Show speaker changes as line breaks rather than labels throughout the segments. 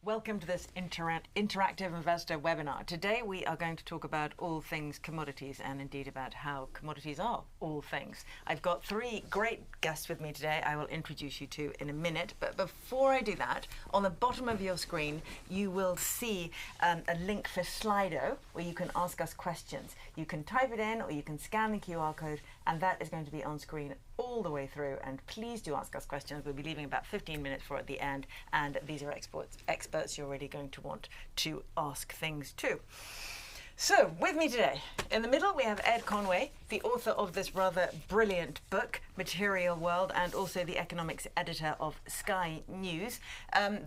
Welcome to this interactive investor webinar. Today we are going to talk about all things commodities and indeed about how commodities are all things. I've got three great guests with me today I will introduce you to in a minute, but before I do that, on the bottom of your screen you will see a link for Slido where you can ask us questions. You can type it in or you can scan the QR code and that is going to be on screen all the way through, and please do ask us questions. We'll be leaving about 15 minutes for at the end, and these are experts you're really going to want to ask things to. So, with me today, in the middle we have Ed Conway, the author of this rather brilliant book, Material World, and also the economics editor of Sky News.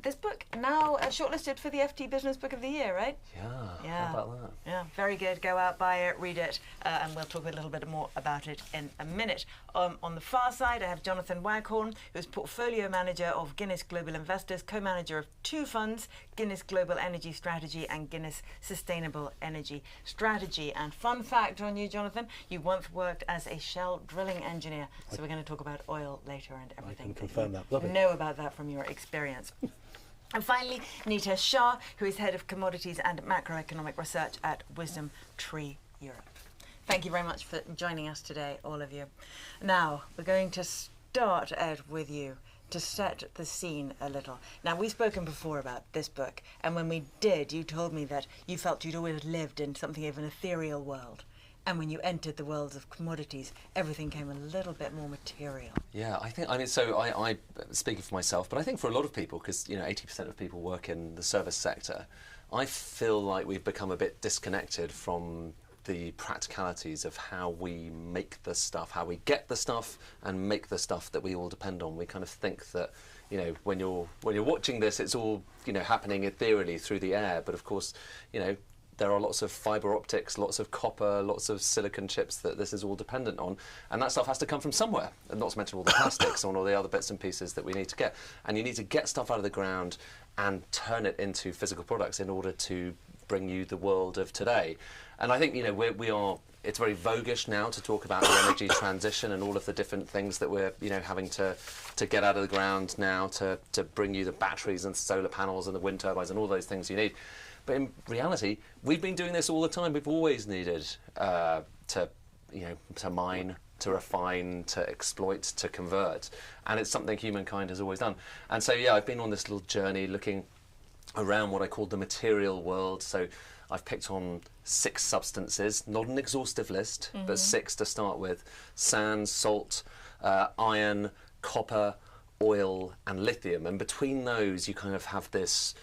This book now shortlisted for the FT Business Book of the Year, right?
Yeah, how about that?
Yeah, very good. Go out, buy it, read it, and we'll talk a little bit more about it in a minute. On the far side, I have Jonathan Waghorn, who's portfolio manager of Guinness Global Investors, co-manager of two funds, Guinness Global Energy Strategy and Guinness Sustainable Energy Strategy. And fun fact on you, Jonathan, you once worked as a Shell drilling engineer. So we're going to talk about oil later and everything.
I can confirm that. Love it.
Know about that from your experience. And finally, Nita Shah, who is head of commodities and macroeconomic research at Wisdom Tree Europe. Thank you very much for joining us today, all of you. Now, we're going to start, Ed, with you to set the scene a little. Now, we've spoken before about this book, and when we did, you told me that you felt you'd always lived in something of an ethereal world. And when you entered the world of commodities, everything came a little bit more material.
Yeah, I speaking for myself, but I think for a lot of people, because 80% of people work in the service sector, I feel like we've become a bit disconnected from the practicalities of how we make the stuff, how we get the stuff and make the stuff that we all depend on. We kind of think that, when you're watching this, it's all, happening ethereally through the air. But of course, there are lots of fibre optics, lots of copper, lots of silicon chips that this is all dependent on. And that stuff has to come from somewhere, and not to mention all the plastics and all the other bits and pieces that we need to get. And you need to get stuff out of the ground and turn it into physical products in order to bring you the world of today. And I think, it's very voguish now to talk about the energy transition and all of the different things that we're, having to get out of the ground now to bring you the batteries and solar panels and the wind turbines and all those things you need. But in reality, we've been doing this all the time. We've always needed to mine, to refine, to exploit, to convert. And it's something humankind has always done. And so, yeah, I've been on this little journey looking around what I call the material world. So I've picked on 6 substances, not an exhaustive list, but 6 to start with: sand, salt, iron, copper, oil, and lithium. And between those, you kind of have this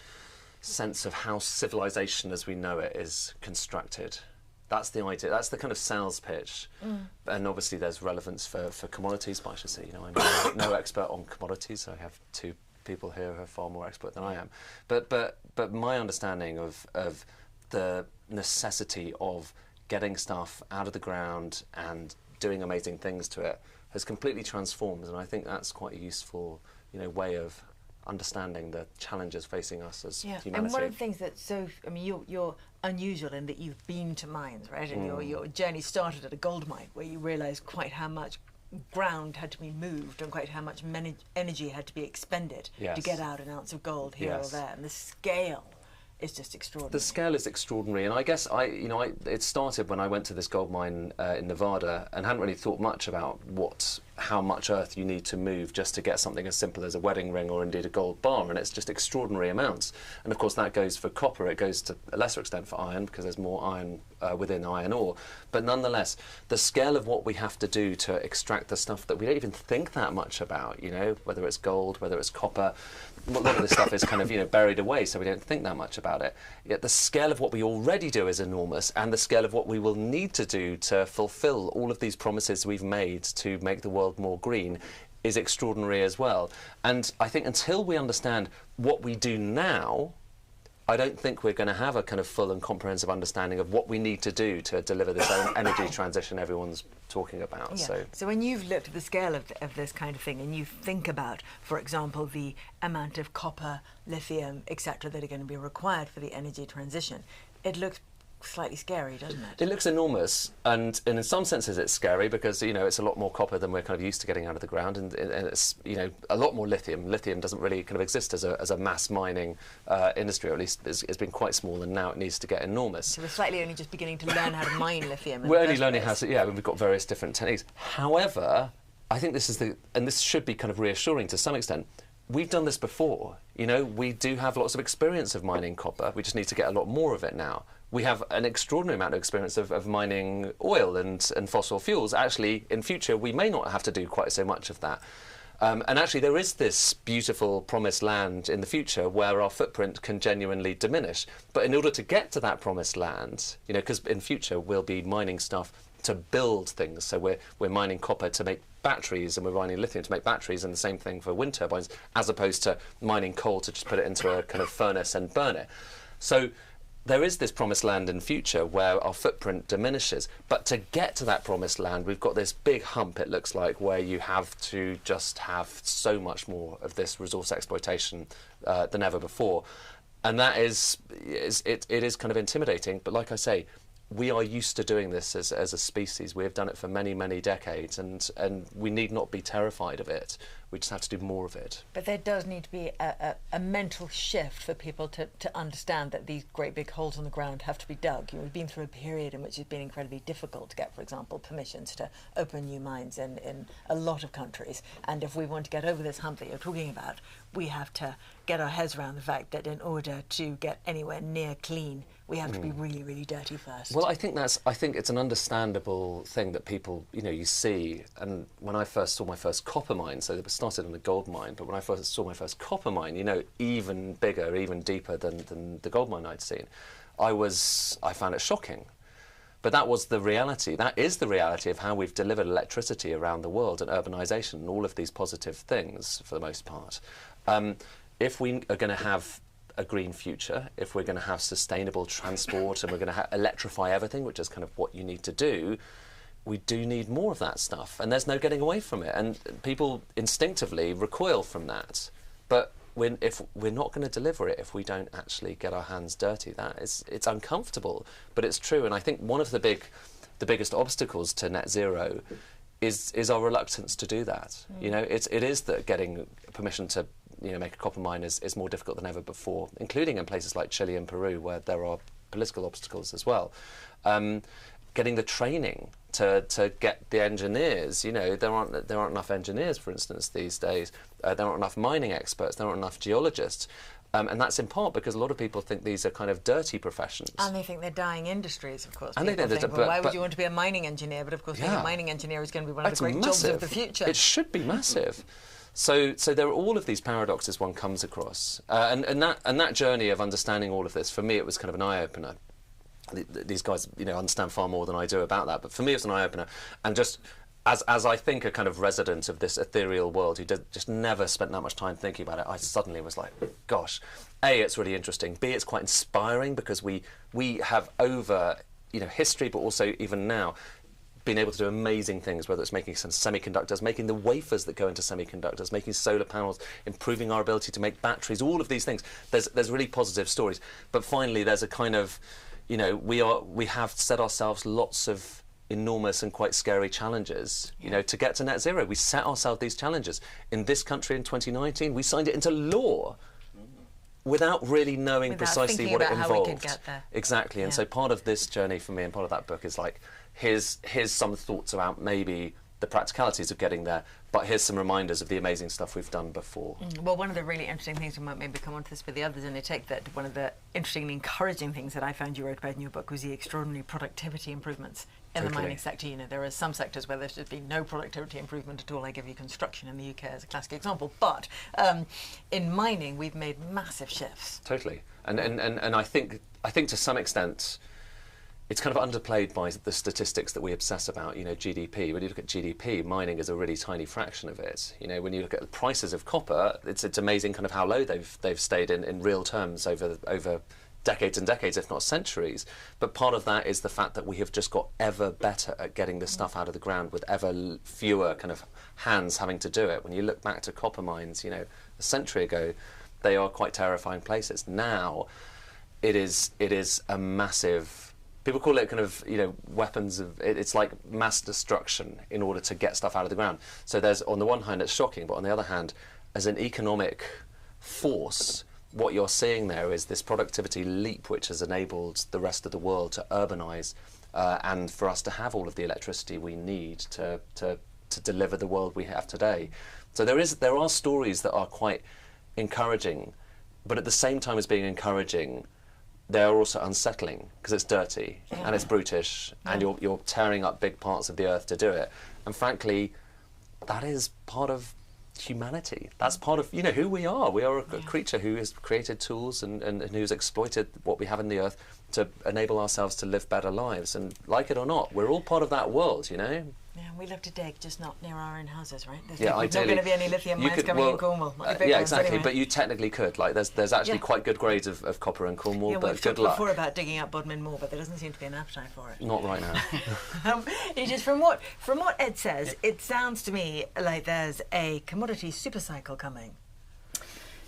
sense of how civilization as we know it is constructed. That's the idea. That's the kind of sales pitch. And obviously there's relevance for commodities, but I should say, I'm no expert on commodities, so I have 2 people here who are far more expert than I am. But my understanding of the necessity of getting stuff out of the ground and doing amazing things to it has completely transformed, and I think that's quite a useful, way of understanding the challenges facing us as humanity.
And one of the things that's you're unusual in that you've been to mines, right? And your journey started at a gold mine where you realised quite how much ground had to be moved and quite how much energy had to be expended to get out an ounce of gold here or there. And the scale is just extraordinary.
The scale is extraordinary, and I guess it started when I went to this gold mine in Nevada and hadn't really thought much about how much earth you need to move just to get something as simple as a wedding ring or indeed a gold bar, and it's just extraordinary amounts. And of course that goes for copper, it goes to a lesser extent for iron because there's more iron within iron ore. But nonetheless, the scale of what we have to do to extract the stuff that we don't even think that much about, whether it's gold, whether it's copper, a lot of this stuff is kind of buried away, so we don't think that much about it. Yet the scale of what we already do is enormous, and the scale of what we will need to do to fulfill all of these promises we've made to make the world more green is extraordinary as well. And I think until we understand what we do now, I don't think we're going to have a kind of full and comprehensive understanding of what we need to do to deliver this energy transition everyone's talking about.
Yeah. So when you've looked at the scale of this kind of thing and you think about, for example, the amount of copper, lithium, etc. that are going to be required for the energy transition, it looks slightly scary, doesn't it?
It looks enormous, and in some senses it's scary because, you know, it's a lot more copper than we're kind of used to getting out of the ground, and it's, you know, a lot more lithium. Lithium doesn't really kind of exist as a mass mining industry, or at least it's been quite small, and now it needs to get enormous.
So we're slightly only just beginning to learn how to mine lithium.
We're only learning how to, yeah, we've got various different techniques. However, I think this is and this should be kind of reassuring to some extent. We've done this before. You know, we do have lots of experience of mining copper. We just need to get a lot more of it now. We have an extraordinary amount of experience of mining oil and fossil fuels. Actually, in future, we may not have to do quite so much of that. And actually, there is this beautiful promised land in the future where our footprint can genuinely diminish. But in order to get to that promised land, you know, because in future we'll be mining stuff to build things. So we're mining copper to make batteries, and we're mining lithium to make batteries, and the same thing for wind turbines, as opposed to mining coal to just put it into a kind of furnace and burn it. So there is this promised land in future where our footprint diminishes. But to get to that promised land, we've got this big hump, it looks like, where you have to just have so much more of this resource exploitation than ever before. And that it is kind of intimidating. But like I say, we are used to doing this as a species. We have done it for many, many decades, and we need not be terrified of it. We just have to do more of it.
But there does need to be a mental shift for people to understand that these great big holes in the ground have to be dug. You know, we've been through a period in which it's been incredibly difficult to get, for example, permissions to open new mines in a lot of countries. And if we want to get over this hump that you're talking about, we have to get our heads around the fact that in order to get anywhere near clean, we have to be really, really dirty first.
Well, I think it's an understandable thing that people, you know, you see. And when I first saw my first copper mine, so it started in a gold mine, but when I first saw my first copper mine, you know, even bigger, even deeper than the gold mine I'd seen, I found it shocking. But that was the reality. That is the reality of how we've delivered electricity around the world, and urbanisation and all of these positive things for the most part. If we are going to have a green future, if we're going to have sustainable transport and we're going to electrify everything, which is kind of what you need to do, we do need more of that stuff, and there's no getting away from it. And people instinctively recoil from that. But if we're not going to deliver it if we don't actually get our hands dirty, it's uncomfortable, but it's true. And I think one of the biggest obstacles to net zero is our reluctance to do that. You know, it is that getting permission to, you know, make a copper mine is more difficult than ever before, including in places like Chile and Peru, where there are political obstacles as well. Getting the training to get the engineers, you know, there aren't enough engineers, for instance, these days. There aren't enough mining experts. There aren't enough geologists. And that's in part because a lot of people think these are kind of dirty professions.
And they think they're dying industries, of course.
And
people
they
think, well, why would you want to be a mining engineer? But of course, being a mining engineer is going to be one of the great jobs of the future.
It should be massive. So there are all of these paradoxes one comes across. And that journey of understanding all of this, for me, it was kind of an eye-opener. These guys, you know, understand far more than I do about that. But for me, it's an eye-opener. And just as I think a kind of resident of this ethereal world who just never spent that much time thinking about it, I suddenly was like, gosh, A, it's really interesting. B, it's quite inspiring because we have over, you know, history, but also even now, been able to do amazing things, whether it's making some semiconductors, making the wafers that go into semiconductors, making solar panels, improving our ability to make batteries, all of these things. There's really positive stories. But finally, there's a kind of, you know, we have set ourselves lots of enormous and quite scary challenges, you know, to get to net zero. We set ourselves these challenges. In this country in 2019, we signed it into law without really knowing precisely what it involved.
How we could get there.
Exactly. And so part of this journey for me and part of that book is like, here's some thoughts about maybe the practicalities of getting there, but here's some reminders of the amazing stuff we've done before.
Well, one of the really interesting things, we might maybe come on to this with the others in a take, that one of the interesting and encouraging things that I found you wrote about in your book was the extraordinary productivity improvements in the mining sector. You know, there are some sectors where there's just been no productivity improvement at all. I give you construction in the UK as a classic example, but in mining we've made massive shifts.
Totally, and I think to some extent it's kind of underplayed by the statistics that we obsess about, you know, GDP. When you look at GDP, mining is a really tiny fraction of it. You know, when you look at the prices of copper, it's amazing kind of how low they've stayed in real terms over decades and decades, if not centuries. But part of that is the fact that we have just got ever better at getting this stuff out of the ground with ever fewer kind of hands having to do it. When you look back to copper mines, you know, a century ago, they are quite terrifying places. Now, it is a massive People call it kind of, weapons of, it's like mass destruction in order to get stuff out of the ground. So there's, on the one hand, it's shocking, but on the other hand, as an economic force, what you're seeing there is this productivity leap which has enabled the rest of the world to urbanize and for us to have all of the electricity we need to deliver the world we have today. So there are stories that are quite encouraging, but at the same time as being encouraging, they're also unsettling because it's dirty and it's brutish and you're tearing up big parts of the earth to do it. And frankly, that is part of humanity. That's part of who we are. We are a creature who has created tools and who's exploited what we have in the earth to enable ourselves to live better lives. And like it or not, we're all part of that world,
Yeah, we love to dig, just not near our own houses, right? There's
Yeah,
not
ideally.
going to be any lithium mines coming in Cornwall.
Yeah, exactly.
Anyway.
But you technically could. Like, there's actually quite good grades of copper in Cornwall.
Yeah,
but
we've
good
talked
luck.
before about digging up Bodmin Moor, but there doesn't seem to be an appetite for it.
Not right now.
It's just from what Ed says, it sounds to me like there's a commodity super cycle coming.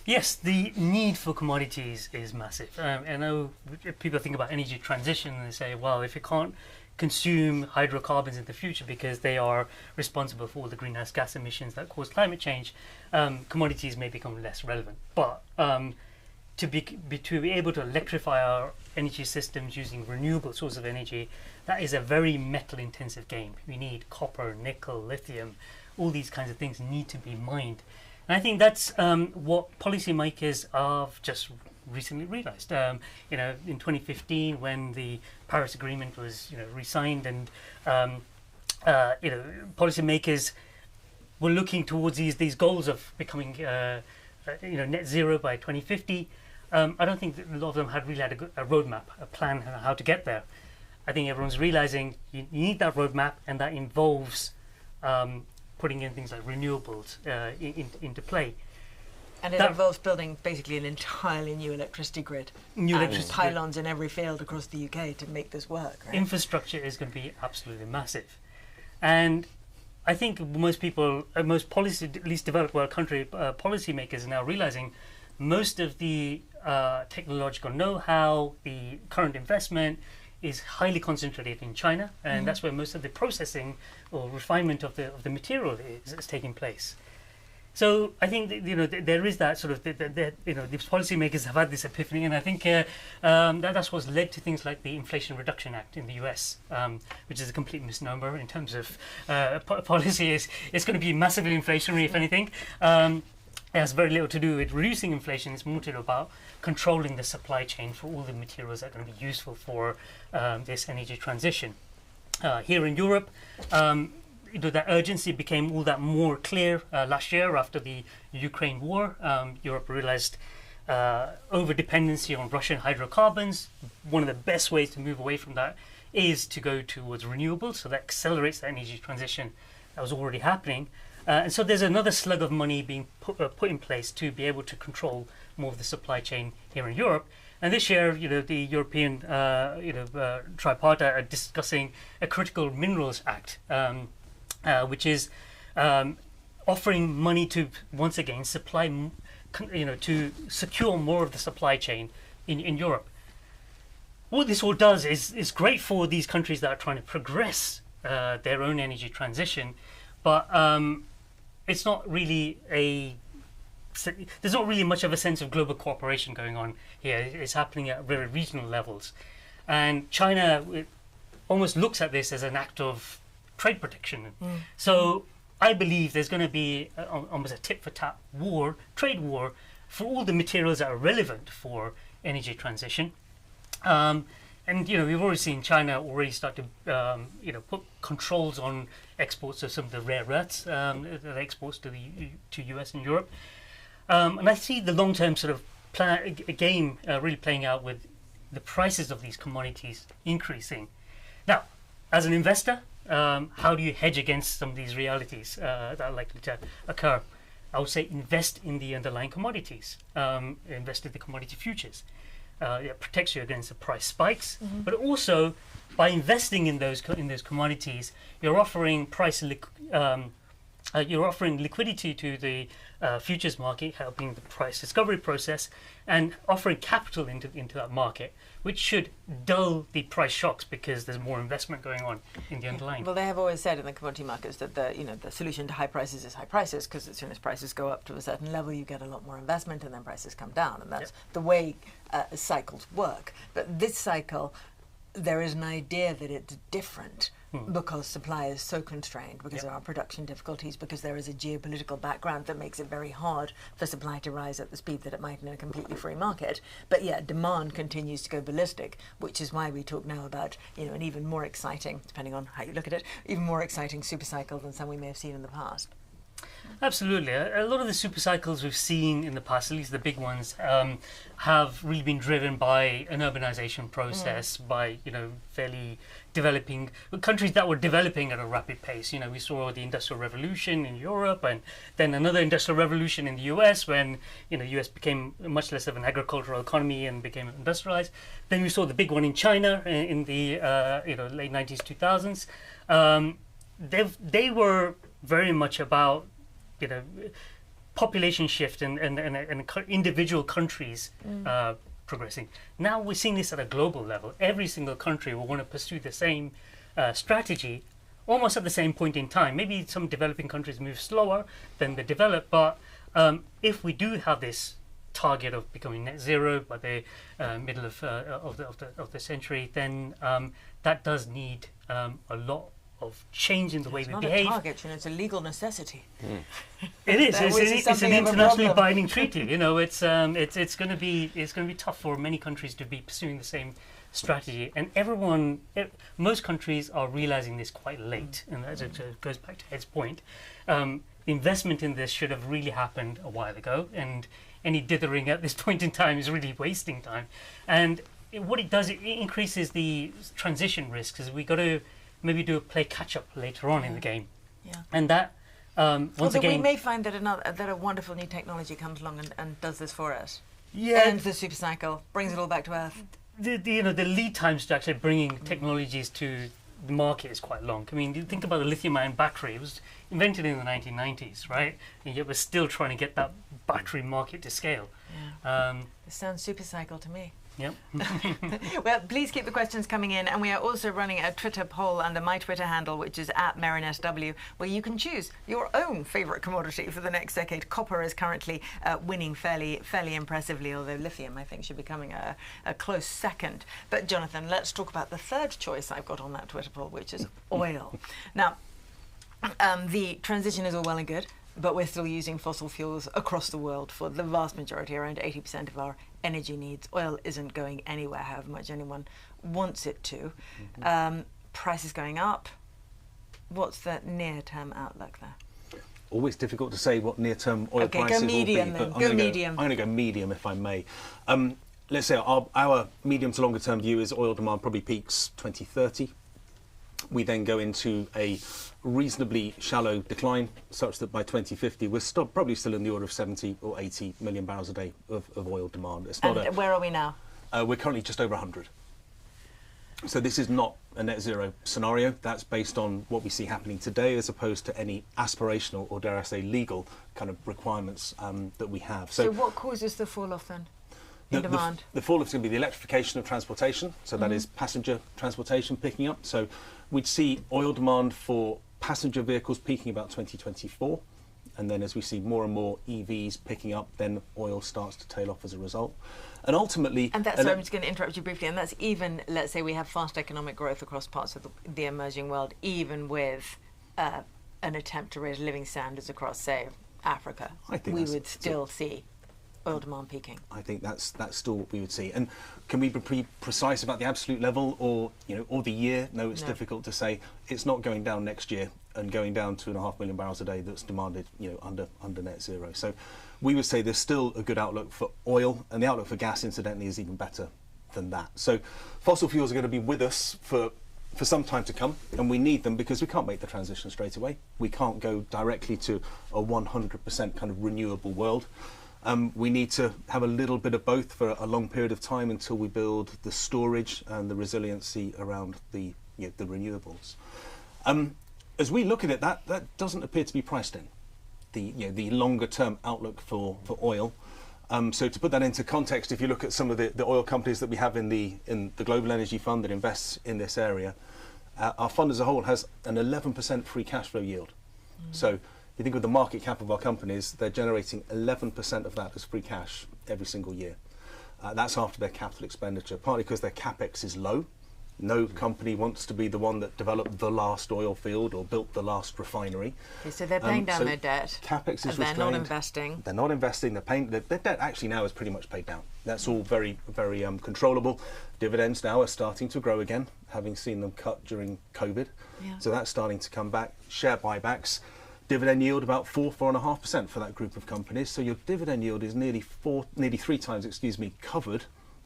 Yes, the need for commodities is massive. I know people think about energy transition and they say, well, if you can't consume hydrocarbons in the future because they are responsible for all the greenhouse gas emissions that cause climate change, commodities may become less relevant. But to be able to electrify our energy systems using renewable sources of energy, that is a very metal-intensive game. We need copper, nickel, lithium, all these kinds of things need to be mined. And I think that's what policymakers have just recently realised. In 2015, when the Paris Agreement was re-signed, and policymakers were looking towards these goals of becoming net zero by 2050. I don't think that a lot of them had really had a roadmap, a plan on how to get there. I think everyone's realising you need that roadmap, and that involves putting in things like renewables into play.
And it involves building basically an entirely new electricity grid. Pylons in every field across the UK to make this work. Right?
Infrastructure is going to be absolutely massive. And I think most people, at least developed world country policymakers are now realising most of the technological know-how, the current investment is highly concentrated in China, and that's where most of the processing or refinement of the material is taking place. So I think there is that sort of these policymakers have had this epiphany, and I think that's what's led to things like the Inflation Reduction Act in the US, which is a complete misnomer in terms of policy. It's going to be massively inflationary, if anything. It has very little to do with reducing inflation. It's more to do about controlling the supply chain for all the materials that are going to be useful for this energy transition. Here in Europe, that urgency became all that more clear last year after the Ukraine war. Europe realized over-dependency on Russian hydrocarbons. One of the best ways to move away from that is to go towards renewables, so that accelerates the energy transition that was already happening. And so there's another slug of money being put in place to be able to control more of the supply chain here in Europe. And this year, the European, tripartite are discussing a Critical Minerals Act, which is offering money to once again supply, to secure more of the supply chain in Europe. What this all does is great for these countries that are trying to progress their own energy transition, but it's not really there's not really much of a sense of global cooperation going on here. It's happening at very regional levels. And China almost looks at this as an act of trade protection. So I believe there's going to be almost a tit-for-tat trade war, for all the materials that are relevant for energy transition. And we've already seen China already start to put controls on exports of some of the rare earths that it exports to US and Europe. And I see the long-term sort of game really playing out with the prices of these commodities increasing. Now, as an investor, how do you hedge against some of these realities that are likely to occur? I would say invest in the underlying commodities, invest in the commodity futures. It protects you against the price spikes, but also by investing in those commodities, you're offering price you're offering liquidity to the futures market, helping the price discovery process, and offering capital into that market, which should dull the price shocks because there's more investment going on in the underlying.
Well, they have always said in the commodity markets that the solution to high prices is high prices, because as soon as prices go up to a certain level, you get a lot more investment, and then prices come down, and that's the way cycles work. But this cycle, there is an idea that it's different. Because supply is so constrained, because there are production difficulties, because there is a geopolitical background that makes it very hard for supply to rise at the speed that it might in a completely free market. But yet demand continues to go ballistic, which is why we talk now about an even more exciting, depending on how you look at it, even more exciting super cycle than some we may have seen in the past.
Absolutely. A lot of the super cycles we've seen in the past, at least the big ones, have really been driven by an urbanization process, by fairly developing countries that were developing at a rapid pace. We saw the Industrial Revolution in Europe, and then another Industrial Revolution in the US when US became much less of an agricultural economy and became industrialized. Then we saw the big one in China in the late 90s, 2000s. They were very much about population shift and individual countries progressing. Now we're seeing this at a global level. Every single country will want to pursue the same strategy almost at the same point in time. Maybe some developing countries move slower than the developed, but if we do have this target of becoming net zero by the middle of the century, then that does need a lot of change in the way we behave.
It's not a target, it's a legal necessity.
It is. It's an internationally binding treaty. It's going to be tough for many countries to be pursuing the same strategy, and most countries are realizing this quite late. And as it goes back to Ed's point, investment in this should have really happened a while ago, and any dithering at this point in time is really wasting time. And what it does, it increases the transition risks, as we got to maybe play catch up later on in the game. And that once again,
we may find that a wonderful new technology comes along and does this for us.
Yeah.
Ends the super cycle, brings it all back to earth.
The lead times to actually bringing technologies to the market is quite long. I mean, you think about the lithium-ion battery. It was invented in the 1990s, right? And yet we're still trying to get that battery market to scale.
It sounds super cycle to me.
Yep.
Well, please keep the questions coming in, and we are also running a Twitter poll under my Twitter handle, which is @MerrynSW, where you can choose your own favourite commodity for the next decade. Copper is currently winning fairly impressively, although lithium, I think, should be coming a close second. But Jonathan, let's talk about the third choice I've got on that Twitter poll, which is oil. Now, the transition is all well and good, but we're still using fossil fuels across the world for the vast majority, around 80% of our energy needs. Oil isn't going anywhere, however much anyone wants it to. Price is going up. What's the near-term outlook there?
Always difficult to say what near-term oil prices
go medium
will be.
Then. Go medium.
I'm going to go medium, if I may. Let's say our medium to longer term view is oil demand probably peaks 2030. We then go into a reasonably shallow decline, such that by 2050 we're probably still in the order of 70 or 80 million barrels a day of oil demand. It's not
where are we now?
We're currently just over 100. So this is not a net zero scenario. That's based on what we see happening today, as opposed to any aspirational or, dare I say, legal kind of requirements that we have.
So what causes the fall off then? Demand.
The fall off is going to be the electrification of transportation, so that is passenger transportation picking up. So we'd see oil demand for passenger vehicles peaking about 2024, and then as we see more and more EVs picking up, then oil starts to tail off as a result. And ultimately...
And that's, sorry, I'm just going to interrupt you briefly, and that's even, let's say we have fast economic growth across parts of the emerging world, even with an attempt to raise living standards across, say, Africa, we would still see oil demand peaking.
I think that's still what we would see. And can we be pretty precise about the absolute level or the year? No, it's difficult to say. It's not going down next year and going down 2.5 million barrels a day that's demanded under net zero. So we would say there's still a good outlook for oil, and the outlook for gas, incidentally, is even better than that. So fossil fuels are going to be with us for some time to come, and we need them because we can't make the transition straight away. We can't go directly to a 100% kind of renewable world. We need to have a little bit of both for a long period of time until we build the storage and the resiliency around the renewables. as we look at it, that doesn't appear to be priced in, the longer term outlook for oil. So to put that into context, if you look at some of the oil companies that we have in the Global Energy Fund that invests in this area, our fund as a whole has an 11% free cash flow yield. So you think of the market cap of our companies, they're generating 11% of that as free cash every single year. That's after their capital expenditure, partly because their capex is low. No company wants to be the one that developed the last oil field or built the last refinery.
Okay, so they're paying down their debt.
Capex is
they're
restrained.
not investing.
They're not investing. They're paying. Their debt actually now is pretty much paid down. That's all very, very controllable. Dividends now are starting to grow again, having seen them cut during COVID.
Yeah.
So that's starting to come back. Share buybacks, dividend yield about 4.5% for that group of companies. So your dividend yield is nearly 3 times, covered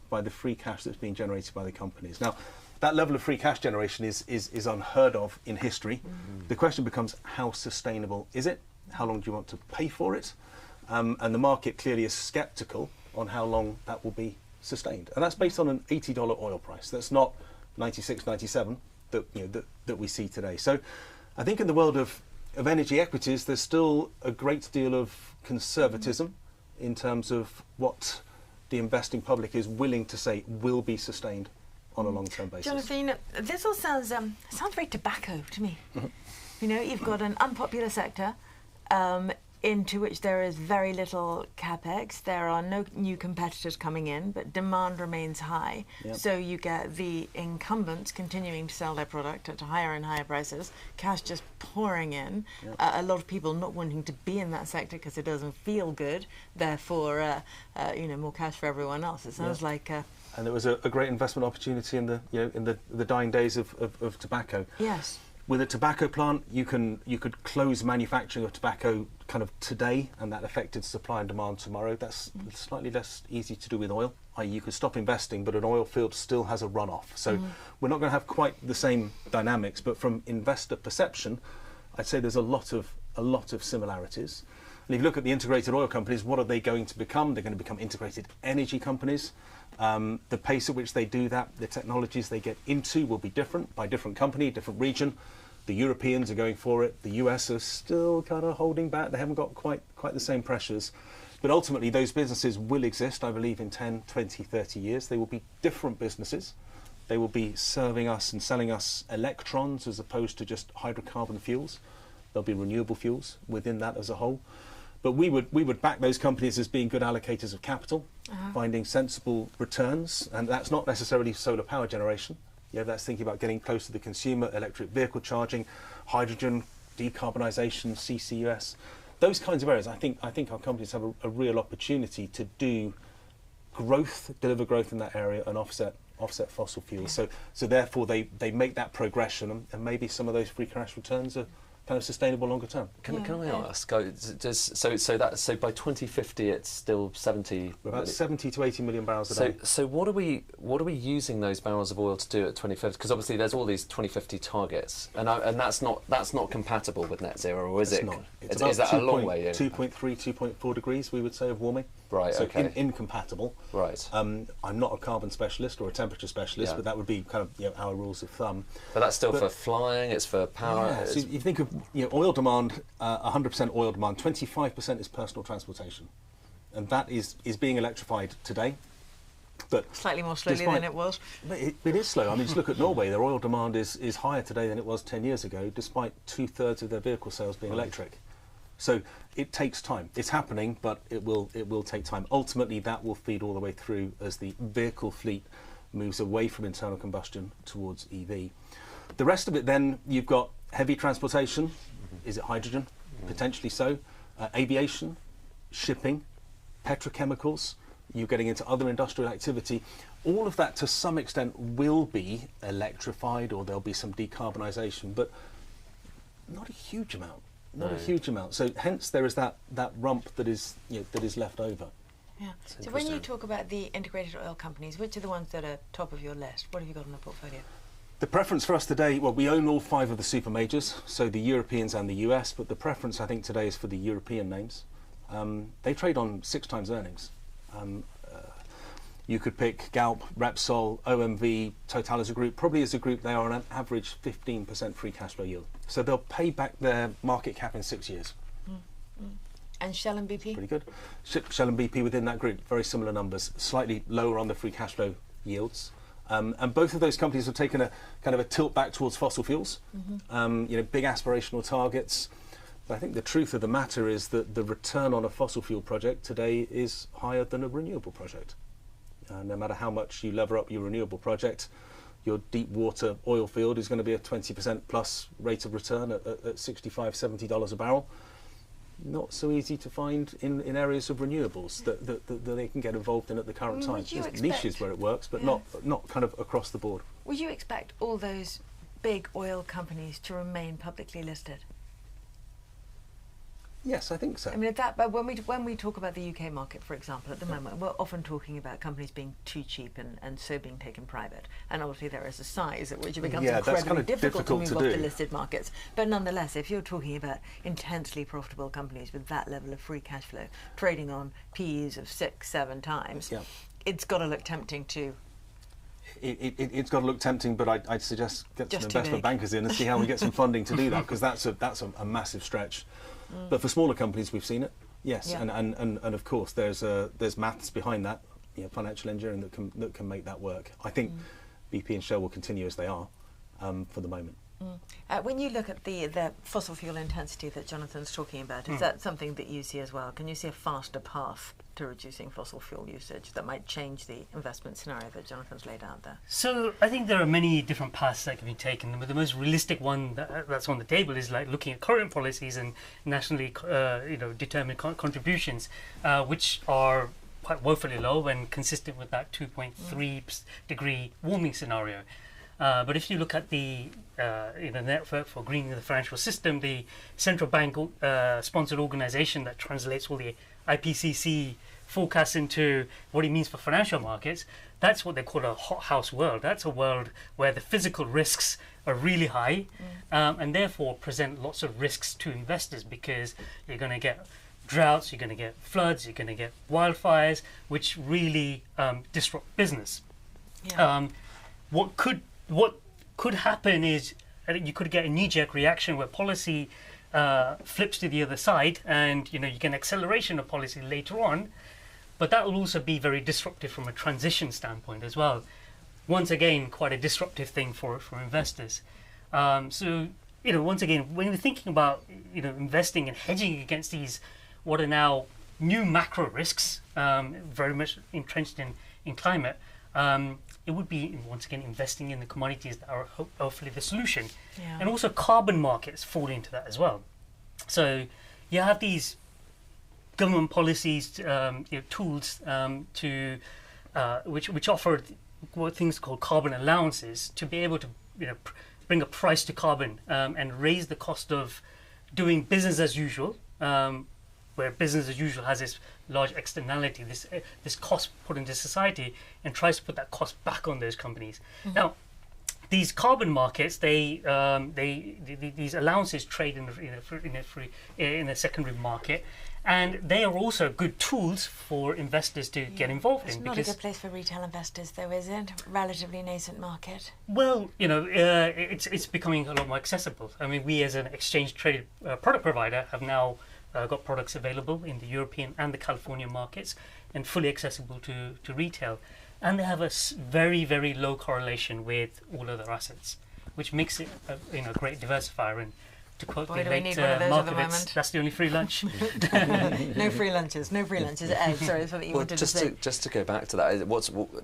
by the free cash that's being generated by the companies. Now, that level of free cash generation is unheard of in history. The question becomes, how sustainable is it? How long do you want to pay for it? And the market clearly is sceptical on how long that will be sustained. And that's based on an $80 oil price. That's not 96, 97 that we see today. So I think in the world of energy equities, there's still a great deal of conservatism in terms of what the investing public is willing to say will be sustained on a long-term basis.
Jonathan, this all sounds very tobacco to me. You've got an unpopular sector into which there is very little capex. There are no new competitors coming in, but demand remains high.
Yep.
So you get the incumbents continuing to sell their product at higher and higher prices, cash just pouring in.
Yep.
A lot of people not wanting to be in that sector because it doesn't feel good. Therefore, more cash for everyone else. It sounds like.
And there was a great investment opportunity in the dying days of tobacco.
Yes.
With a tobacco plant, you could close manufacturing of tobacco kind of today, and that affected supply and demand tomorrow. That's slightly less easy to do with oil. I.e., you could stop investing, but an oil field still has a runoff. So we're not going to have quite the same dynamics. But from investor perception, I'd say there's a lot of similarities. And if you look at the integrated oil companies, what are they going to become? They're going to become integrated energy companies. The pace at which they do that, the technologies they get into will be different by different company, different region. The Europeans are going for it. The US are still kind of holding back. They haven't got quite the same pressures. But ultimately, those businesses will exist, I believe, in 10, 20, 30 years. They will be different businesses. They will be serving us and selling us electrons as opposed to just hydrocarbon fuels. There'll be renewable fuels within that as a whole. But we would back those companies as being good allocators of capital, finding sensible returns, and that's not necessarily solar power generation. That's thinking about getting close to the consumer, electric vehicle charging, hydrogen, decarbonisation, CCUS, those kinds of areas. I think our companies have a real opportunity to do growth, deliver growth in that area, and offset fossil fuels. So therefore they make that progression, and maybe some of those free cash returns are kind of sustainable longer term.
Can I ask? So by 2050, it's still 70.
About 70 to 80 million barrels a day.
So what are we using those barrels of oil to do at 2050? Because obviously there's all these 2050 targets, and that's not compatible with net zero, or is it?
Not.
Is that a long way in?
2.3, 2.4 degrees, we would say, of warming.
Right.
So
okay.
Incompatible.
Right.
I'm not a carbon specialist or a temperature specialist, but that would be kind of our rules of thumb.
But that's still for flying. It's for power.
Yeah, so you think of oil demand, 100% oil demand, 25% is personal transportation, and that is being electrified today. But
slightly more slowly than it was.
But it is slow. I mean, just look at Norway. Their oil demand is higher today than it was 10 years ago, despite 2/3 of their vehicle sales being electric. So it takes time. It's happening, but it will take time. Ultimately, that will feed all the way through as the vehicle fleet moves away from internal combustion towards EV. The rest of it, then, you've got heavy transportation. Is it hydrogen? Potentially so. Aviation, shipping, petrochemicals. You're getting into other industrial activity. All of that, to some extent, will be electrified, or there'll be some decarbonisation, but not a huge amount. Not a huge amount. So hence there is that rump that is left over.
Yeah. So when you talk about the integrated oil companies, which are the ones that are top of your list? What have you got in the portfolio?
The preference for us today, well, we own all 5 of the super majors, so the Europeans and the US, but the preference I think today is for the European names. They trade on 6 times earnings. You could pick Galp, Repsol, OMV, Total as a group. Probably as a group, they are on an average 15% free cash flow yield. So they'll pay back their market cap in 6 years.
And Shell and BP?
Pretty good. Shell and BP within that group, very similar numbers, slightly lower on the free cash flow yields. And both of those companies have taken a kind of a tilt back towards fossil fuels, big aspirational targets. But I think the truth of the matter is that the return on a fossil fuel project today is higher than a renewable project. No matter how much you lever up your renewable project, your deep water oil field is going to be a 20% plus rate of return at $65, $70 a barrel. Not so easy to find in areas of renewables that they can get involved in at the current time. There's niches where it works, but not kind of across the board.
Would you expect all those big oil companies to remain publicly listed?
Yes, I think so.
I mean, but when we talk about the UK market, for example, at the moment, we're often talking about companies being too cheap and so being taken private. And obviously there is a size at which it becomes incredibly
kind of
difficult to move off the listed markets. But nonetheless, if you're talking about intensely profitable companies with that level of free cash flow, trading on PEs of 6-7 times, it's got to look tempting to...
It's got to look tempting, but I'd suggest get some investment bankers in and see how we get some funding to do that, because that's a massive stretch. But for smaller companies, we've seen it, yes, and of course there's maths behind that, financial engineering that can make that work. I think BP and Shell will continue as they are for the moment.
When you look at the fossil fuel intensity that Jonathan's talking about, is that something that you see as well? Can you see a faster path to reducing fossil fuel usage that might change the investment scenario that Jonathan's laid out there?
So I think there are many different paths that can be taken, but the most realistic one that's on the table is like looking at current policies and nationally determined contributions, which are quite woefully low and consistent with that 2.3 degree warming scenario. But if you look at the network for greening the financial system, the central bank sponsored organization that translates all the IPCC forecasts into what it means for financial markets, that's what they call a hothouse world. That's a world where the physical risks are really high and therefore present lots of risks to investors, because you're going to get droughts, you're going to get floods, you're going to get wildfires, which really disrupt business. What could happen is you could get a knee-jerk reaction where policy flips to the other side, and you get an acceleration of policy later on, but that will also be very disruptive from a transition standpoint as well. Once again, quite a disruptive thing for investors. So once again, when we're thinking about investing and hedging against these what are now new macro risks, very much entrenched in climate, it would be, once again, investing in the commodities that are hopefully the solution. And also carbon markets fall into that as well. So you have these government policies, tools to which offer what things called carbon allowances to be able to bring a price to carbon and raise the cost of doing business as usual, where business as usual has this large externality, this cost put into society, and tries to put that cost back on those companies. Now, these carbon markets, these allowances trade in a secondary market, and they are also good tools for investors to get involved in.
It's not a good place for retail investors, though, is it? Relatively nascent market.
Well, it's becoming a lot more accessible. I mean, we as an exchange-traded product provider have now got products available in the European and the California markets and fully accessible to retail. And they have a very, very low correlation with all other assets, which makes it a great diversifier. And to quote the late Markowitz, that's the only free lunch.
No free lunches, no free lunches. Ed, sorry, that's what you wanted to say.
Just to go back to that,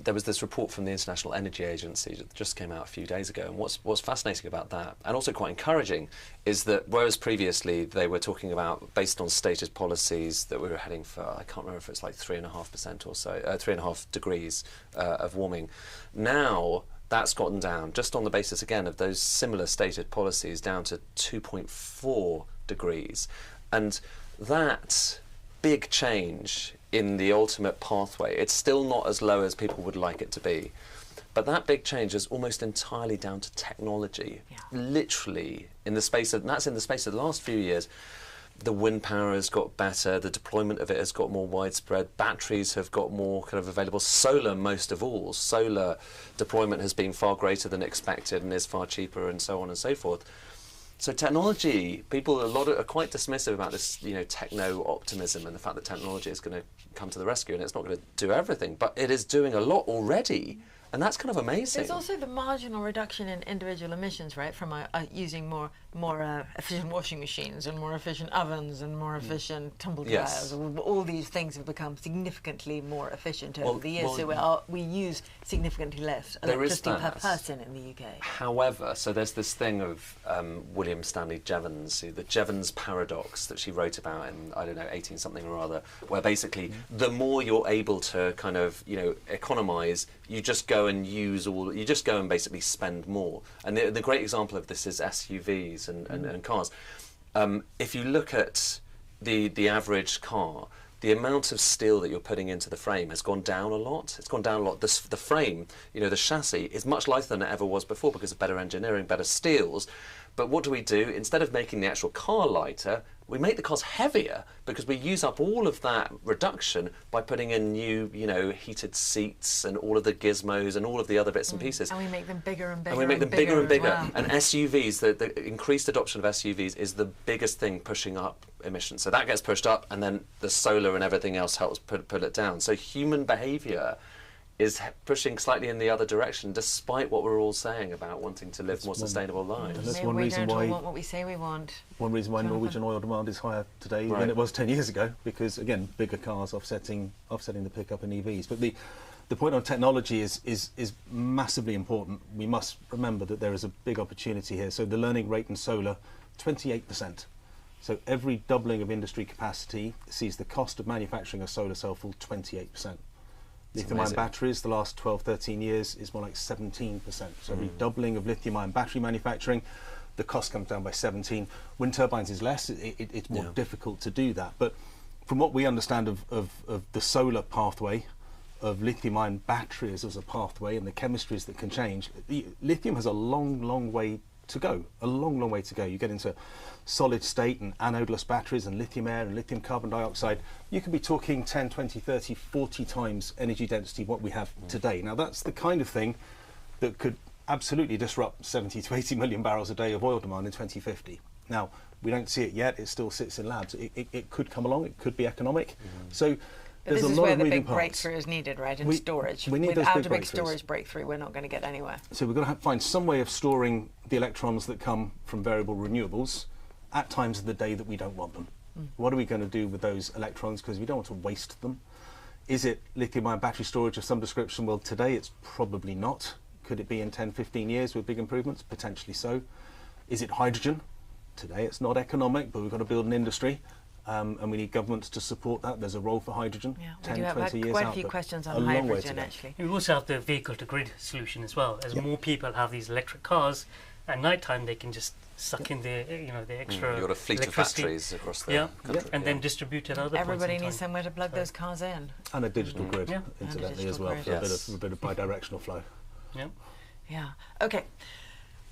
there was this report from the International Energy Agency that just came out a few days ago, and what's fascinating about that, and also quite encouraging, is that whereas previously they were talking about, based on stated policies, that we were heading for, I can't remember if it's like 3.5% or so, 3.5 degrees of warming, now that's gotten down, just on the basis, again, of those similar stated policies, down to 2.4 degrees. And that big change in the ultimate pathway, it's still not as low as people would like it to be, but that big change is almost entirely down to technology. Literally, in the space of the last few years, the wind power has got better, the deployment of it has got more widespread, batteries have got more kind of available, solar most of all. Solar deployment has been far greater than expected and is far cheaper, and so on and so forth. So technology, people are quite dismissive about this, techno optimism and the fact that technology is going to come to the rescue, and it's not going to do everything, but it is doing a lot already. And that's kind of amazing.
There's also the marginal reduction in individual emissions, right, from using more efficient washing machines and more efficient ovens and more efficient tumble dryers.
Yes.
All these things have become significantly more efficient over the years, so we use significantly less electricity per person in the UK.
However, so there's this thing of William Stanley Jevons, the Jevons paradox that she wrote about in, 18-something or other, where basically the more you're able to kind of, economise, you just go and basically spend more. And the great example of this is SUVs and cars. If you look at the average car, the amount of steel that you're putting into the frame has gone down a lot. It's gone down a lot. The frame, the chassis, is much lighter than it ever was before because of better engineering, better steels. But what do? Instead of making the actual car lighter, we make the cars heavier because we use up all of that reduction by putting in new, heated seats and all of the gizmos and all of the other bits and pieces.
And we make them bigger and bigger.
And we make them bigger and bigger.
Well.
And SUVs, the increased adoption of SUVs is the biggest thing pushing up emissions. So that gets pushed up, and then the solar and everything else helps pull it down. So human behaviour is pushing slightly in the other direction, despite what we're all saying about wanting to live more sustainable lives.
And that's
Maybe
one
we
reason
don't
why
all want what we say we want.
One reason why Norwegian oil demand is higher today than it was 10 years ago, because again, bigger cars offsetting the pickup in EVs. But the point on technology is massively important. We must remember that there is a big opportunity here. So the learning rate in solar, 28%. So every doubling of industry capacity sees the cost of manufacturing a solar cell fall 28%. Lithium-ion batteries, the last 12, 13 years, is more like 17%. So every doubling of lithium-ion battery manufacturing, the cost comes down by 17. Wind turbines is less. It's more difficult to do that. But from what we understand of the solar pathway, of lithium-ion batteries as a pathway and the chemistries that can change, lithium has a long way to go. A long way to go. You get into solid state and anodeless batteries and lithium air and lithium carbon dioxide. You could be talking 10, 20, 30, 40 times energy density what we have today. Now that's the kind of thing that could absolutely disrupt 70 to 80 million barrels a day of oil demand in 2050. Now, we don't see it yet. It still sits in labs. It could come along. It could be economic. So there's a lot of moving parts. This is where the big
breakthrough is needed, right, in storage.
We need
Without
those
a big storage breakthrough, we're not going to get anywhere.
So we've got to find some way of storing the electrons that come from variable renewables at times of the day that we don't want them. What are we going to do with those electrons? Because we don't want to waste them. Is it lithium-ion battery storage of some description? Well, today it's probably not. Could it be in 10, 15 years with big improvements? Potentially so. Is it hydrogen? Today it's not economic, but we've got to build an industry. And we need governments to support that. There's a role for hydrogen.
Yeah,
10,
we do have
20 years
quite
out,
a few
but
questions
a
on
long way to
hydrogen,
go.
actually.
We also have the vehicle-to-grid solution as well. As more people have these electric cars, at night time they can just suck in the the extra
You've got a fleet of
electricity.
batteries across the country.
And then distribute it at other
Everybody
points in
needs
time.
somewhere to plug those cars in.
And a digital grid,
Yeah.
incidentally,
And a
as well,
digital
for a bit of bi-directional flow.
Yeah.
Yeah. Okay.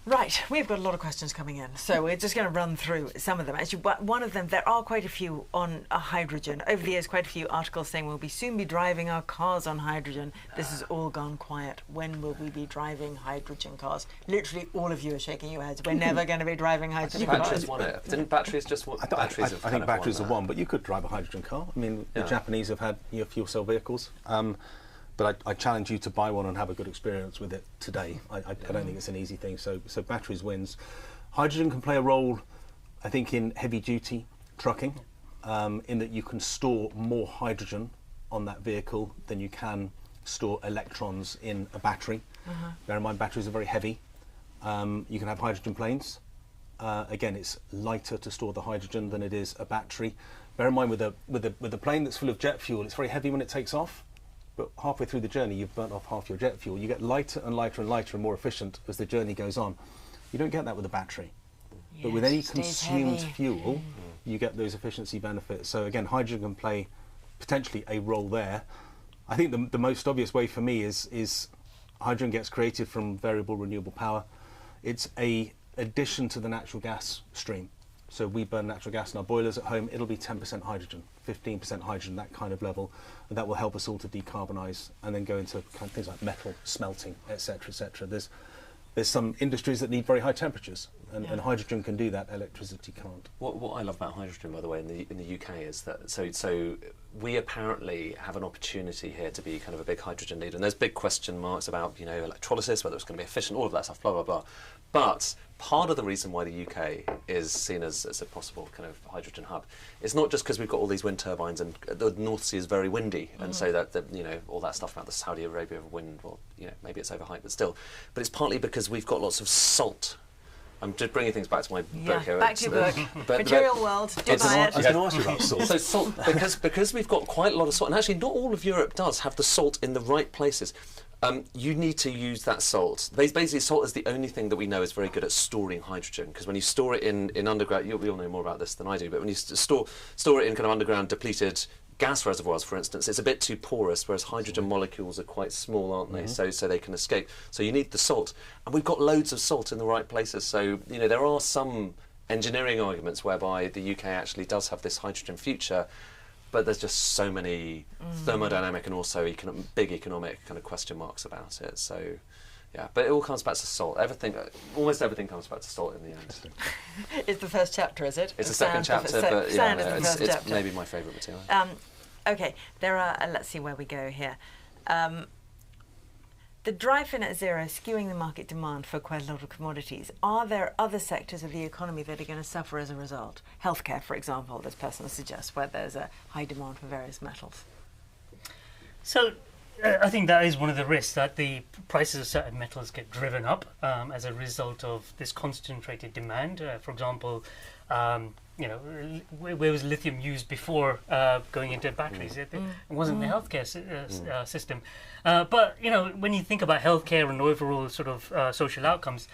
Right, we've got a lot of questions coming in, so we're just going to run through some of them. Actually, one of them, there are quite a few on hydrogen. Over the years, quite a few articles saying we'll soon be driving our cars on hydrogen. This has all gone quiet. When will we be driving hydrogen cars? Literally, all of you are shaking your heads. We're never going to be driving hydrogen cars.
Batteries won it. Didn't batteries just won?
I think batteries are one, but you could drive a hydrogen car. I mean, the Japanese have had fuel cell vehicles. But I challenge you to buy one and have a good experience with it today. I don't think it's an easy thing. So batteries wins. Hydrogen can play a role, I think, in heavy-duty trucking, in that you can store more hydrogen on that vehicle than you can store electrons in a battery. Bear in mind, batteries are very heavy. You can have hydrogen planes. Again, it's lighter to store the hydrogen than it is a battery. Bear in mind, with a plane that's full of jet fuel, it's very heavy when it takes off. But halfway through the journey, you've burnt off half your jet fuel. You get lighter and lighter and lighter and more efficient as the journey goes on. You don't get that with a battery.
Yes,
but with any
stays
consumed
heavy.
fuel, you get those efficiency benefits. So again, hydrogen can play potentially a role there. I think the most obvious way for me is hydrogen gets created from variable renewable power. It's a addition to the natural gas stream. So we burn natural gas in our boilers at home, it'll be 10% hydrogen, 15% hydrogen, that kind of level. And that will help us all to decarbonise and then go into kind of things like metal smelting, etc., etc. There's some industries that need very high temperatures, and hydrogen can do that. Electricity can't.
What I love about hydrogen, by the way, in the UK is that so we apparently have an opportunity here to be kind of a big hydrogen leader, and there's big question marks about electrolysis, whether it's going to be efficient, all of that stuff, blah blah blah. But part of the reason why the UK is seen as a possible kind of hydrogen hub is not just because we've got all these wind turbines and the North Sea is very windy, and so that all that stuff about the Saudi Arabia wind, well, maybe it's overhyped, but still. But it's partly because we've got lots of salt. I'm just bringing things back to my book here.
Back to your book. Material world, do buy it.
I was going to ask you about salt.
So salt, because we've got quite a lot of salt, and actually not all of Europe does have the salt in the right places. You need to use that salt. Basically, salt is the only thing that we know is very good at storing hydrogen, because when you store it in underground, you all know more about this than I do, but when you store it in kind of underground depleted gas reservoirs, for instance, it's a bit too porous, whereas hydrogen molecules are quite small, aren't they? So they can escape. So you need the salt, and we've got loads of salt in the right places. So there are some engineering arguments whereby the UK actually does have this hydrogen future, but there's just so many thermodynamic and also big economic kind of question marks about it. So, yeah, but it all comes back to salt. Almost everything comes back to salt in the end.
It's the first chapter, is it?
It's the second chapter, but it's maybe my favourite material.
Okay, there are. Let's see where we go here. The drive for net zero is skewing the market demand for quite a lot of commodities. Are there other sectors of the economy that are going to suffer as a result? Healthcare, for example, this person suggests, where there's a high demand for various metals.
So I think that is one of the risks, that the prices of certain metals get driven up as a result of this concentrated demand. For example, where was lithium used before going into batteries? It wasn't the healthcare system. But when you think about healthcare and overall sort of social outcomes,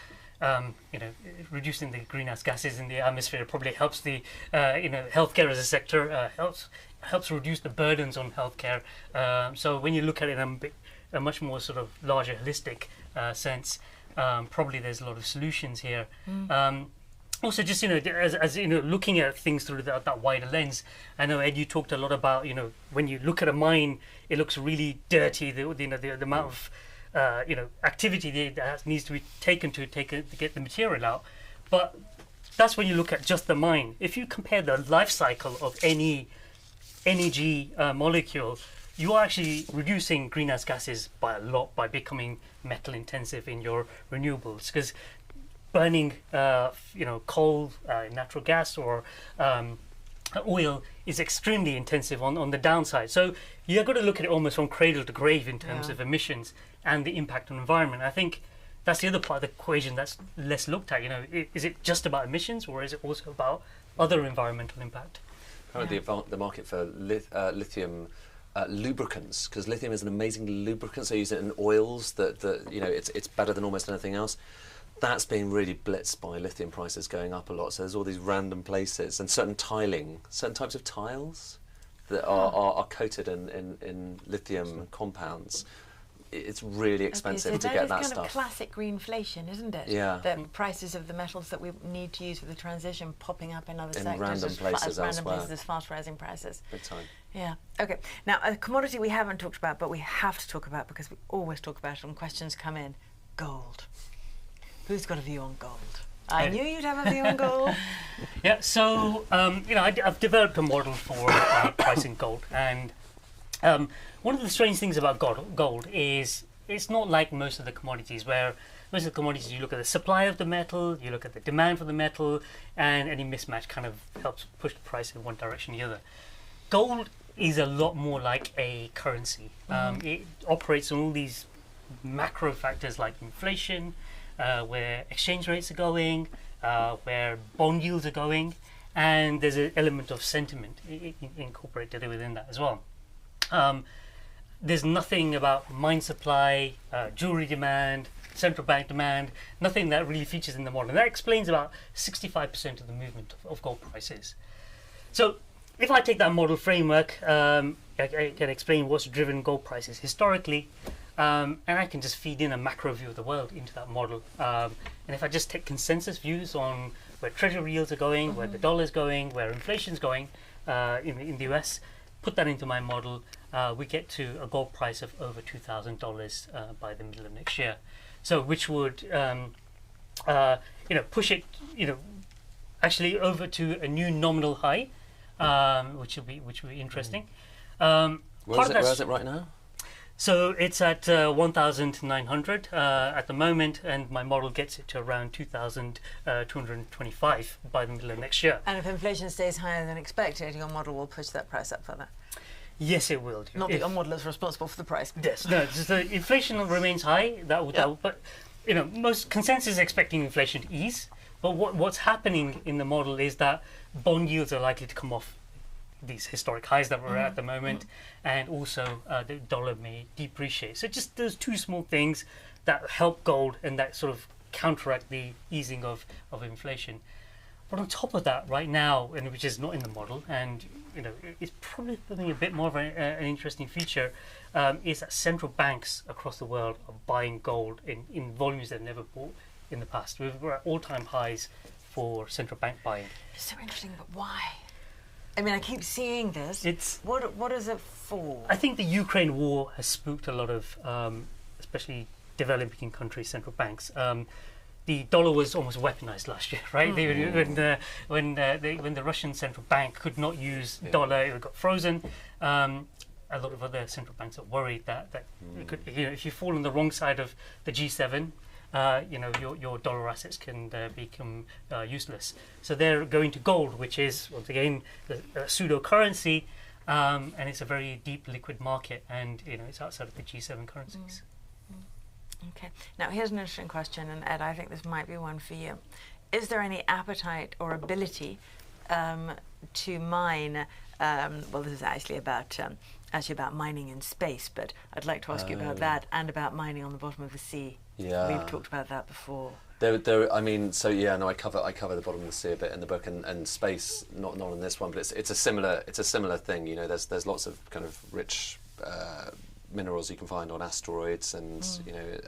reducing the greenhouse gases in the atmosphere probably helps the healthcare as a sector, helps reduce the burdens on healthcare. So when you look at it in a much more sort of larger holistic sense, probably there's a lot of solutions here. Also, just as looking at things through that wider lens. I know, Ed, you talked a lot about when you look at a mine, it looks really dirty. The amount of activity that needs to be taken to get the material out. But that's when you look at just the mine. If you compare the life cycle of any energy molecule, you are actually reducing greenhouse gases by a lot by becoming metal intensive in your renewables, because burning coal, natural gas, or oil is extremely intensive on the downside. So you've got to look at it almost from cradle to grave in terms of emissions and the impact on the environment. I think that's the other part of the equation that's less looked at. Is it just about emissions, or is it also about other environmental impact?
The market for lithium lubricants, because lithium is an amazing lubricant, so you use it in oils that it's better than almost anything else. That's being really blitzed by lithium prices going up a lot. So there's all these random places and certain types of tiles that are coated in lithium compounds. It's really expensive to get that stuff.
That is kind of classic greenflation, isn't it?
Yeah.
The prices of the metals that we need to use for the transition popping up in other sectors.
Random places elsewhere.
There's fast rising prices.
Big time.
Yeah. Okay. Now, a commodity we haven't talked about, but we have to talk about because we always talk about it when questions come in: gold. Who's got a view on gold? I knew you'd have a view on gold.
Yeah, so I've developed a model for pricing gold, and one of the strange things about gold is it's not like most of the commodities, where most of the commodities you look at the supply of the metal, you look at the demand for the metal, and any mismatch kind of helps push the price in one direction or the other. Gold is a lot more like a currency. It operates on all these macro factors like inflation, where exchange rates are going, where bond yields are going, and there's an element of sentiment incorporated within that as well. There's nothing about mine supply, jewelry demand, central bank demand, nothing that really features in the model. And that explains about 65% of the movement of gold prices. So if I take that model framework, I can explain what's driven gold prices historically, and I can just feed in a macro view of the world into that model. And if I just take consensus views on where treasury yields are going, where the dollar's going, where inflation's going in the US, put that into my model, we get to a gold price of over $2,000 by the middle of next year. So which would push it actually over to a new nominal high, which will be interesting.
Where is it right now?
So it's at 1,900 at the moment, and my model gets it to around 2,225 by the middle of next year.
And if inflation stays higher than expected, your model will push that price up further.
Yes, it will.
Not that your model is responsible for the price.
Yes, no. So inflation remains high. But most consensus is expecting inflation to ease. But what's happening in the model is that bond yields are likely to come off these historic highs that we're at the moment, and also the dollar may depreciate. So just those two small things that help gold and that sort of counteract the easing of inflation. But on top of that, right now, and which is not in the model, and it's probably becoming a bit more of an interesting feature, is that central banks across the world are buying gold in volumes they've never bought in the past. We're at all-time highs for central bank buying.
It's so interesting, but why? I mean, I keep seeing this. What is it for?
I think the Ukraine war has spooked a lot of, especially developing countries' central banks. The dollar was almost weaponized last year, right? When the Russian central bank could not use dollar, it got frozen. A lot of other central banks are worried that it could, if you fall on the wrong side of the G7, your dollar assets can become useless. So they're going to gold, which is once again a pseudo currency, and it's a very deep liquid market, and it's outside of the G7 currencies.
Okay. Now here's an interesting question, and Ed, I think this might be one for you. Is there any appetite or ability to mine? Well, this is actually about mining in space, but I'd like to ask you about that and about mining on the bottom of the sea.
Yeah,
we've talked about that before.
I cover the bottom of the sea a bit in the book, and space not on this one, but it's a similar thing. There's lots of kind of rich minerals you can find on asteroids and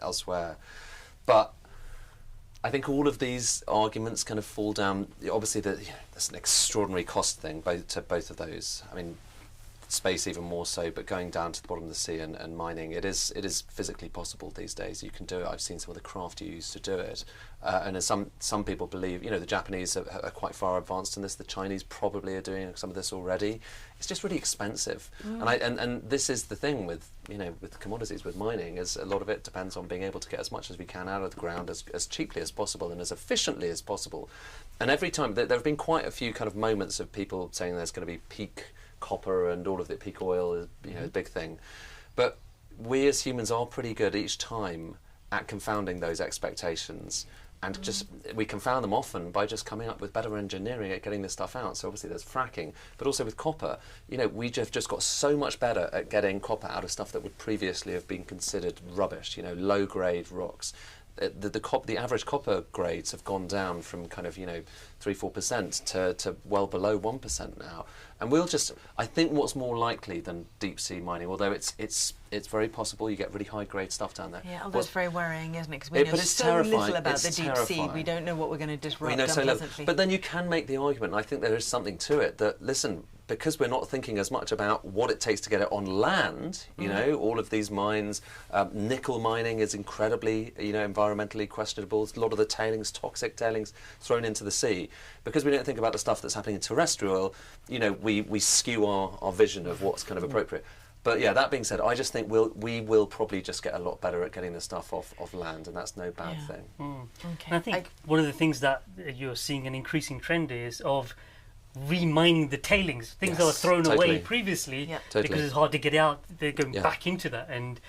elsewhere, but I think all of these arguments kind of fall down. Obviously, there's an extraordinary cost thing to both of those. I mean, space even more so, but going down to the bottom of the sea and mining, it is physically possible these days. You can do it. I've seen some of the craft you use to do it, and as some people believe, the Japanese are quite far advanced in this. The Chinese probably are doing some of this already. It's just really expensive, and this is the thing with commodities, with mining, is a lot of it depends on being able to get as much as we can out of the ground as cheaply as possible and as efficiently as possible. And every time there have been quite a few kind of moments of people saying there's going to be peak copper and all of it, peak oil is a big thing, but we as humans are pretty good each time at confounding those expectations, and we confound them often by just coming up with better engineering at getting this stuff out. So obviously there's fracking, but also with copper, we just got so much better at getting copper out of stuff that would previously have been considered rubbish, low grade rocks. The average copper grades have gone down from kind of 3-4% to well below 1% now, and I think what's more likely than deep sea mining, although it's very possible you get really high grade stuff down there.
Yeah, although it's very worrying, isn't it? Because we know so little about the deep sea. We don't know what we're going to disrupt unpleasantly.
But then you can make the argument, and I think there is something to it, that listen, because we're not thinking as much about what it takes to get it on land, all of these mines, nickel mining is incredibly, environmentally questionable. A lot of the toxic tailings thrown into the sea. Because we don't think about the stuff that's happening in terrestrial, we skew our vision of what's kind of appropriate. But yeah, that being said, I just think we will probably just get a lot better at getting the stuff off land, and that's no bad thing.
Okay.
And I think one of the things that you're seeing an increasing trend is of remining the tailings, things that were thrown away previously because it's hard to get out. They're going back into that and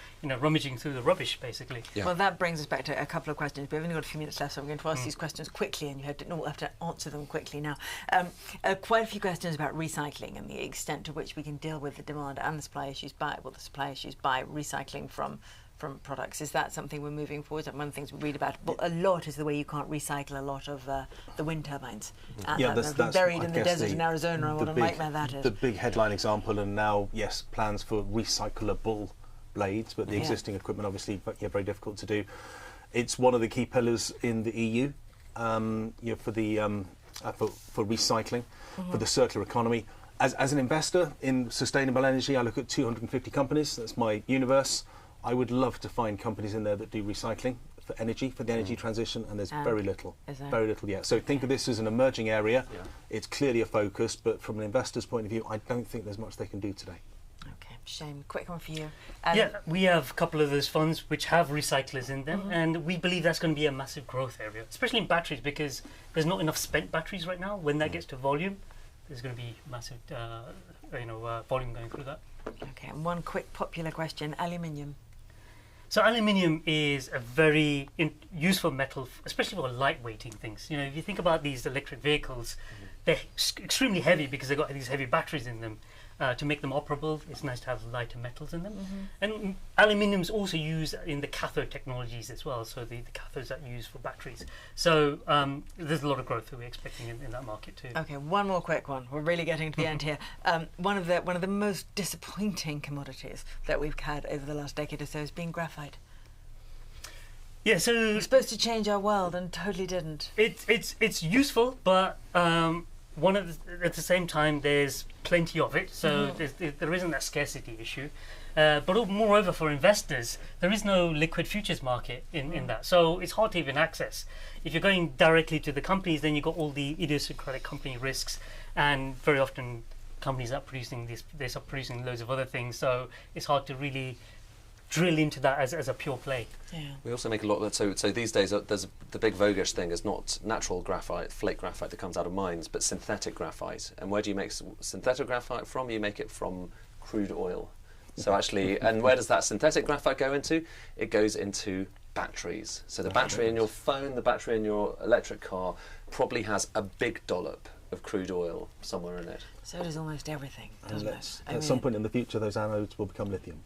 rummaging through the rubbish basically.
Well, that brings us back to a couple of questions. We've only got a few minutes left, so I'm going to ask these questions quickly, and we'll have to answer them quickly now. Quite a few questions about recycling and the extent to which we can deal with the demand and the supply issues by recycling from products. Is that something we're moving forward? And one of the things we read about a lot is the way you can't recycle a lot of the wind turbines. That's buried in the desert in Arizona, and what a nightmare that is.
The big headline example, and now, yes, plans for recyclable blades, but the existing equipment obviously very difficult to do. It's one of the key pillars in the EU for the for recycling, for the circular economy. As an investor in sustainable energy, I look at 250 companies. That's my universe. I would love to find companies in there that do recycling for energy, for the energy transition, and there's very little yet. So think of this as an emerging area. Yeah. It's clearly a focus, but from an investor's point of view, I don't think there's much they can do today.
Okay, Shane, quick one for you.
Yeah, we have a couple of those funds which have recyclers in them, and we believe that's going to be a massive growth area, especially in batteries, because there's not enough spent batteries right now. When that gets to volume, there's going to be massive volume going through that.
Okay, and one quick popular question, aluminium.
So aluminium is a very useful metal, especially for lightweighting things. You know, if you think about these electric vehicles, they're extremely heavy because they've got these heavy batteries in them. To make them operable, it's nice to have lighter metals in them. And aluminium is also used in the cathode technologies as well, so the cathodes that are used for batteries. So there's a lot of growth that we're expecting in that market too.
Okay, one more quick one. We're really getting to the end here. One of the most disappointing commodities that we've had over the last decade or so has been graphite.
Yeah, so
it's supposed to change our world and totally didn't.
It's useful, but at the same time, there's plenty of it, so there isn't that scarcity issue. But moreover, for investors, there is no liquid futures market in that, so it's hard to even access. If you're going directly to the companies, then you've got all the idiosyncratic company risks, and very often companies are producing this, they start producing loads of other things, so it's hard to really drill into that as a pure play.
Yeah.
We also make a lot of that. So these days, there's the big voguish thing is not natural graphite, flake graphite that comes out of mines, but synthetic graphite. And where do you make synthetic graphite from? You make it from crude oil. So actually, and where does that synthetic graphite go into? It goes into batteries. So the battery in your phone, the battery in your electric car probably has a big dollop of crude oil somewhere in it.
So does almost everything, doesn't it?
At some point in the future, those anodes will become lithium.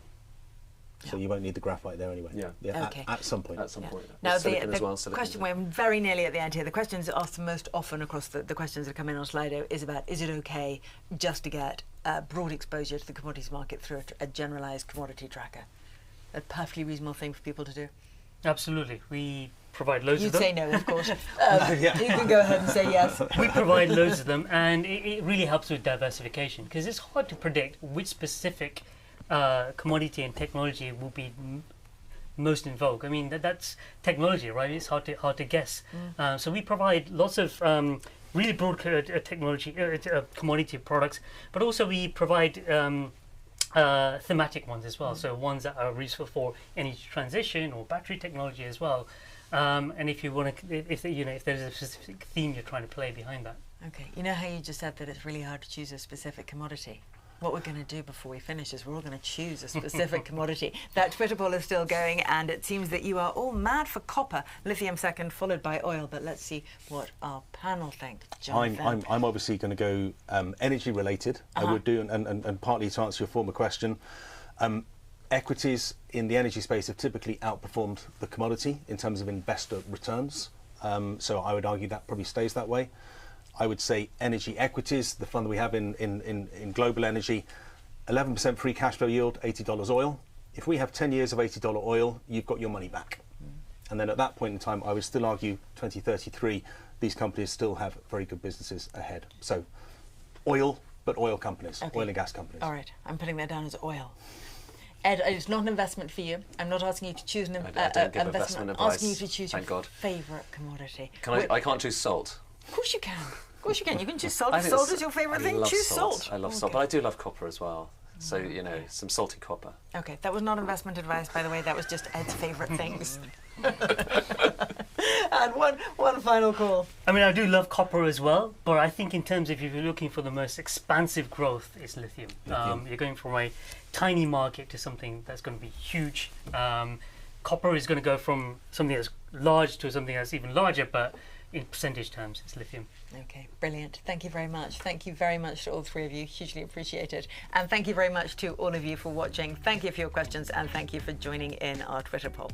So you won't need the graphite there anyway. Yeah.
Okay.
At some point. At some point.
Now the question, we're very nearly at the end here. The questions asked most often across the questions that come in on Slido is about, is it okay just to get broad exposure to the commodities market through a generalised commodity tracker? A perfectly reasonable thing for people to do.
Absolutely. We provide loads of them.
You'd say no, of course. You can go ahead and say yes.
We provide loads of them, and it really helps with diversification, because it's hard to predict which specific commodity and technology will be most in vogue. I mean, that's technology, right? It's hard to guess. So we provide lots of really broad technology, commodity products, but also we provide thematic ones as well. So ones that are useful for energy transition or battery technology as well. And if you want to, if there's a specific theme you're trying to play behind that.
Okay. You know how you just said that it's really hard to choose a specific commodity? What we're going to do before we finish is we're all going to choose a specific commodity. That Twitter poll is still going, and it seems that you are all mad for copper, lithium second, followed by oil. But let's see what our panel think.
I'm obviously going to go energy related. I would do, and partly to answer your former question. Equities in the energy space have typically outperformed the commodity in terms of investor returns. So I would argue that probably stays that way. I would say energy equities, the fund that we have in global energy, 11% free cash flow yield, $80 oil. If we have 10 years of $80 oil, you've got your money back. And then at that point in time, I would still argue 2033, these companies still have very good businesses ahead. So oil, but oil companies, oil and gas companies.
All right, I'm putting that down as oil. Ed, it's not an investment for you. I'm not asking you to choose an investment. I'm asking you to choose your favourite commodity.
I can't choose salt.
Of course you can. Of course you can. You can choose salt. If salt is your favourite thing, choose salt.
I love salt, but I do love copper as well. So, you know, some salty copper.
Okay, that was not investment advice, by the way. That was just Ed's favourite things. And one final call.
I mean, I do love copper as well, but I think in terms of if you're looking for the most expansive growth, it's lithium. You're going from a tiny market to something that's going to be huge. Copper is going to go from something that's large to something that's even larger, but in percentage terms, it's lithium.
Okay, brilliant. Thank you very much. Thank you very much to all three of you. Hugely appreciated. And thank you very much to all of you for watching. Thank you for your questions, and thank you for joining in our Twitter poll.